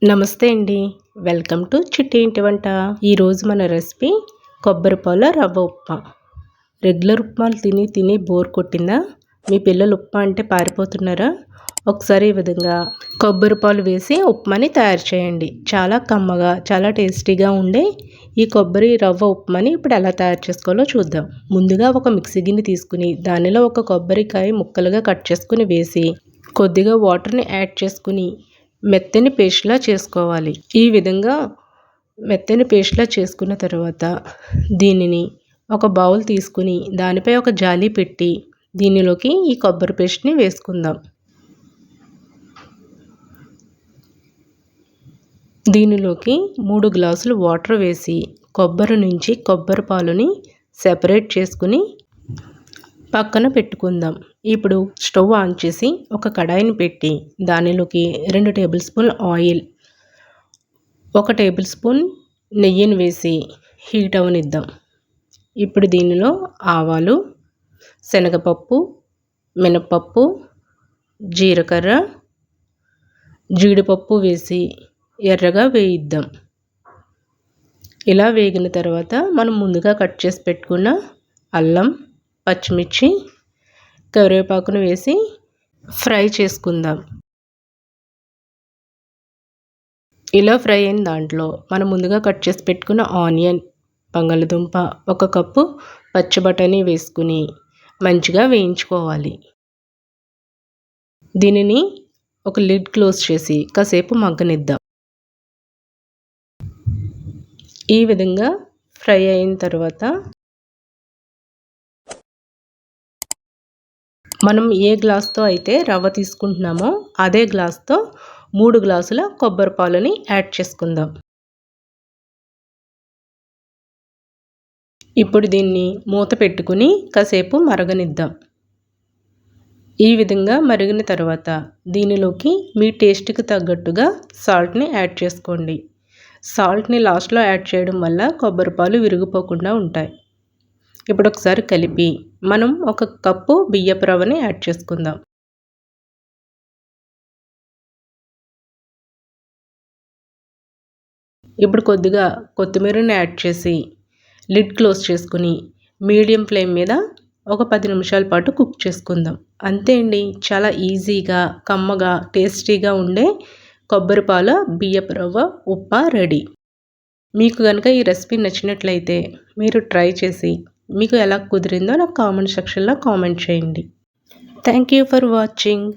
నమస్తే అండి. Welcome to చిట్టి ఇంటి వంట. ఈరోజు మన రెసిపీ కొబ్బరి పాల రవ్వ ఉప్మా. రెగ్యులర్ ఉప్మాలు తిని తిని బోర్ కొట్టిందా? మీ పిల్లలు ఉప్మా అంటే పారిపోతున్నారా? ఒకసారి ఈ విధంగా కొబ్బరి పాలు వేసి ఉప్మాని తయారు చేయండి. చాలా కమ్మగా చాలా టేస్టీగా ఉండే ఈ కొబ్బరి రవ్వ ఉప్మాని ఇప్పుడు ఎలా తయారు చేసుకోవాలో చూద్దాం. ముందుగా ఒక మిక్సీ గిన్నె తీసుకుని దానిలో ఒక కొబ్బరికాయ ముక్కలుగా కట్ చేసుకుని వేసి కొద్దిగా వాటర్ని యాడ్ చేసుకుని మెత్తని పేస్ట్లా చేసుకోవాలి. ఈ విధంగా మెత్తని పేస్ట్లా చేసుకున్న తర్వాత దీనిని ఒక బౌల్ తీసుకుని దానిపై ఒక జాలి పెట్టి దీనిలోకి ఈ కొబ్బరి పేస్ట్ని వేసుకుందాం. దీనిలోకి 3 గ్లాసులు వాటర్ వేసి కొబ్బరి నుంచి కొబ్బరి పాలుని సెపరేట్ చేసుకుని పక్కన పెట్టుకుందాం. ఇప్పుడు స్టవ్ ఆన్ చేసి ఒక కడాయిని పెట్టి దానిలోకి 2 table spoon oil, 1 table spoon నెయ్యిని వేసి హీట్ అవనిద్దాం. ఇప్పుడు దీనిలో ఆవాలు, శనగపప్పు, మినపప్పు, జీలకర్ర, జీడిపప్పు వేసి ఎర్రగా వేయిద్దాం. ఇలా వేగిన తర్వాత మనం ముందుగా కట్ చేసి పెట్టుకున్న అల్లం, పచ్చిమిర్చి, కరివేపాకును వేసి ఫ్రై చేసుకుందాం. ఇలా ఫ్రై అయిన దాంట్లో మనం ముందుగా కట్ చేసి పెట్టుకున్న ఆనియన్, బంగాళదుంప, 1 కప్పు పచ్చి బఠానీ వేసుకుని మంచిగా వేయించుకోవాలి. దీనిని ఒక లిడ్ క్లోజ్ చేసి కాసేపు మగ్గనిద్దాం. ఈ విధంగా ఫ్రై అయిన తర్వాత మనం ఏ గ్లాస్తో అయితే రవ్వ తీసుకుంటున్నామో అదే గ్లాస్తో 3 గ్లాసుల కొబ్బరి పాలని యాడ్ చేసుకుందాం. ఇప్పుడు దీన్ని మూత పెట్టుకుని కాసేపు మరగనిద్దాం. ఈ విధంగా మరిగిన తర్వాత దీనిలోకి మీ టేస్ట్కి తగ్గట్టుగా సాల్ట్ని యాడ్ చేసుకోండి. సాల్ట్ని లాస్ట్లో యాడ్ చేయడం వల్ల కొబ్బరి పాలు విరిగిపోకుండా ఉంటాయి. ఇప్పుడు ఒకసారి కలిపి మనం 1 కప్పు బియ్యపు రవ్వని యాడ్ చేసుకుందాం. ఇప్పుడు కొద్దిగా కొత్తిమీరని యాడ్ చేసి లిడ్ క్లోజ్ చేసుకుని మీడియం ఫ్లేమ్ మీద ఒక 10 నిమిషాల పాటు కుక్ చేసుకుందాం. అంతే అండి, చాలా ఈజీగా కమ్మగా టేస్టీగా ఉండే కొబ్బరి పాల బియ్యపు రవ్వ ఉప్మా రెడీ. మీకు కనుక ఈ రెసిపీ నచ్చినట్లయితే మీరు ట్రై చేసి మీకు ఎలా కుదిరిందో నాకు కామెంట్ సెక్షన్లో కామెంట్ చేయండి. Thank you for watching.